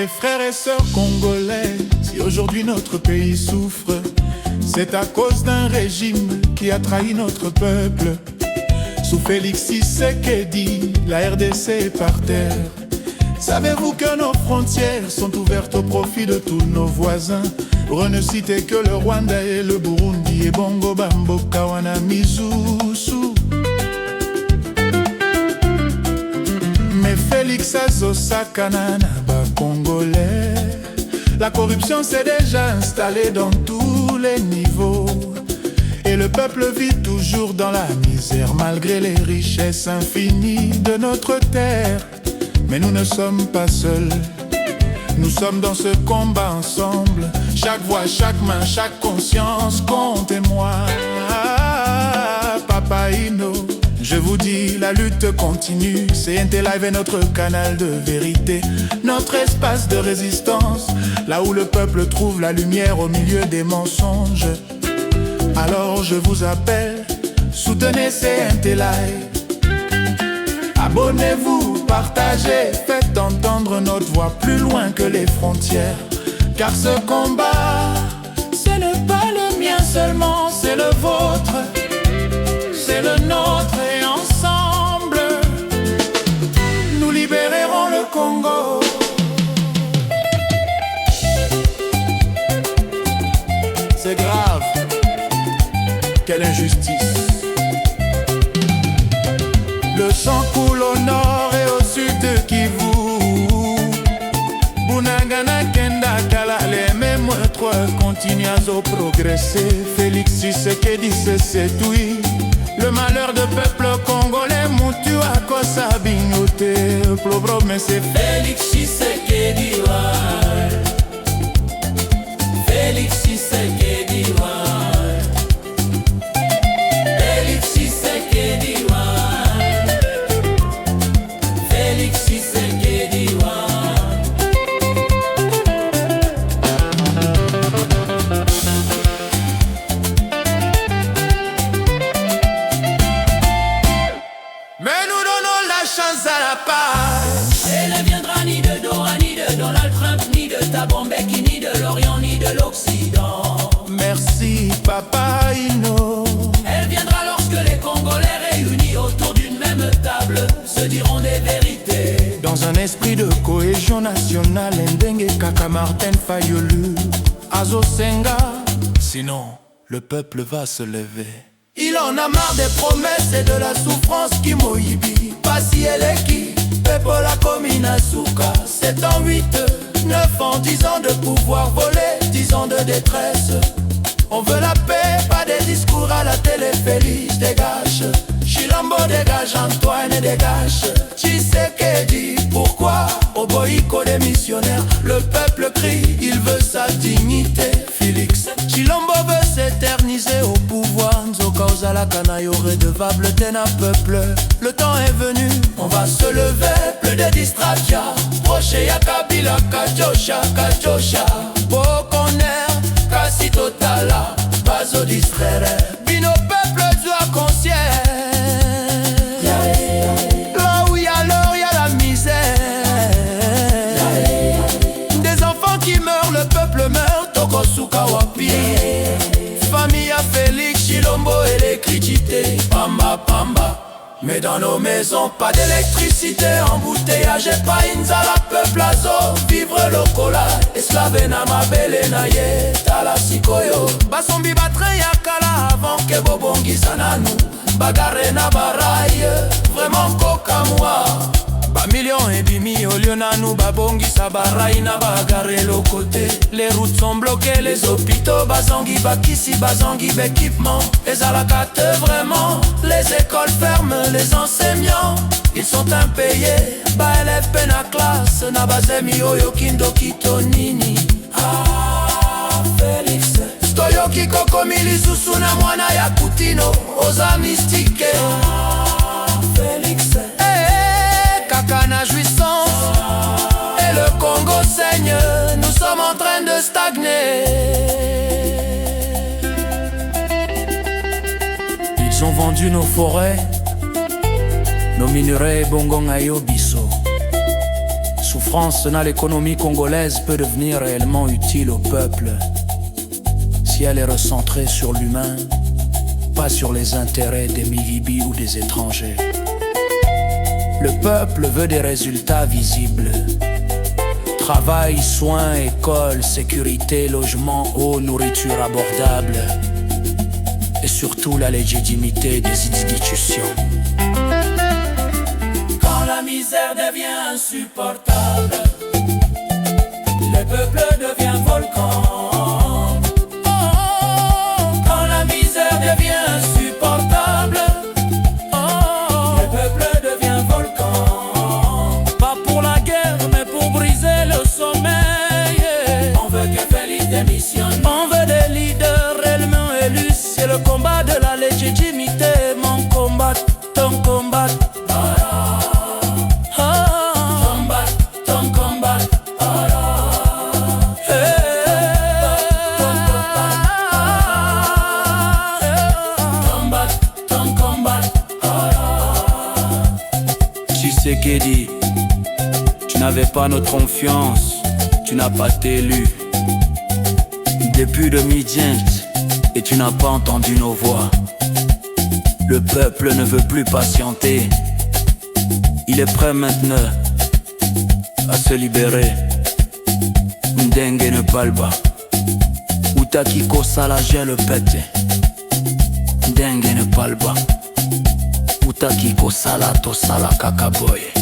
Mes frères et sœurs congolais, si aujourd'hui notre pays souffre, c'est à cause d'un régime qui a trahi notre peuple. Sous Félix Tshisekedi, la RDC est par terre. Savez-vous que nos frontières sont ouvertes au profit de tous nos voisins? Pour ne citer que le Rwanda et le Burundi et Bongo Bamboka wana Misusu. Mais Félix azosakana na ba Congolais. La corruption s'est déjà installée dans tous les niveaux. Et le peuple vit toujours dans la misère malgré les richesses infinies de notre terre. Mais nous ne sommes pas seuls, nous sommes dans ce combat ensemble. Chaque voix, chaque main, chaque conscience compte et moi. Papa Ino, je vous dis, la lutte continue. CNT Live est notre canal de vérité, notre espace de résistance, là où le peuple trouve la lumière au milieu des mensonges. Alors je vous appelle, soutenez CNT Live. Abonnez-vous, partagez, faites entendre notre voix plus loin que les frontières. Car ce combat, ce n'est pas le mien seulement, c'est le vôtre, c'est le nôtre et ensemble, nous libérerons le Congo. C'est grave, quelle injustice. Le sang coule au nord et au sud de Kivu. Bunagana Kenda Kala, les mêmes trois continuent à progresser. Félix Tshisekedi se séduit. Le malheur de peuple congolais, Moutu à Kosa Bignoté. Le problème c'est Félix Tshisekedi. Félix Tshisekedi. Félix Tshisekedi. À la page. Elle ne viendra ni de Dora, ni de Donald Trump, ni de Thabo Mbeki, ni de l'Orient, ni de l'Occident. Merci Papa Ino. Elle viendra lorsque les Congolais réunis autour d'une même table se diront des vérités. Dans un esprit de cohésion nationale, Ndenge Kaka Martin Fayulu Azo Senga. Sinon, le peuple va se lever. Il en a marre des promesses et de la souffrance qui mohibi. Pasi Eleki, Pepola Komina Souka. 7 ans, 8, 9 ans, 10 ans de pouvoir volé, 10 ans de détresse. On veut la paix, pas des discours à la télé. Félix dégage, Chilombo dégage, Antoine dégage. Tshisekedi, pourquoi Oboïko des missionnaires? Le peuple crie, il veut sa dignité. Félix Chilombo veut s'éterniser au pouvoir. Nzoka Ozala Kanayo redevable d'un peuple. Le temps est venu, on va se lever. Plus de distraction, proche ya Kabila, Kajosha, Kajosha. Bokoner, Kasi Totala, Bazo distraire. Bino peuple doit conscience. Là où y'a l'or, y'a la misère. Des enfants qui meurent, le peuple meurt. Tokosuka Wapi. Famille à Félix Chilombo et l'électricité. Pamba, pamba. Mais dans nos maisons, pas d'électricité, embouteillage et pas inzala, peuple azo, vivre lokola, esclave na mabele na ye, tala sikoyo. Basombi batre yakala avant que bobongi sananu, bagarre na baraye, vraiment coca moi. Ba millions et bimi au lieu na nous, babongi sa baraye na bagarre l'au côté. Les routes sont bloquées, les hôpitaux, bazangi bakisi, bazangi d'équipement. Les alakate vraiment, les écoles ferment, les enseignants, ils sont impayés. Ba élève pena classe, na bazemi oyo kindo kitonini. Ah, Félix Stoyoki koko milisusu na mwana ya Kutino, oza mystique. Ah, Félix Kakana jouissance, et le Congo saigne, nous sommes en train de stagner. Ils ont vendu nos forêts, nos minerais bongonga yo biso. souffrance dans l'économie congolaise peut devenir réellement utile au peuple si elle est recentrée sur l'humain, pas sur les intérêts des milibis ou des étrangers. Le peuple veut des résultats visibles. Travail, soins, école, sécurité, logement, eau, nourriture abordable. Et surtout la légitimité des institutions. Quand la misère devient insupportable, le peuple devient volcan. Quand la misère devient insupportable, le peuple devient volcan. Pas pour la guerre, mais pour briser le sommeil. On veut que Félix démissionne. On veut des leaders réellement élus. C'est le combat de la légitimité. Mon combat, ton combat. Tshisekedi, tu n'avais pas notre confiance, tu n'as pas été élu. Depuis 2010, et tu n'as pas entendu nos voix. Le peuple ne veut plus patienter. Il est prêt maintenant à se libérer. Ndenge ne parle pas. Utaki kosala gel pete. Ndenge ne parle pas. Utaki kosala tosala kakaboye.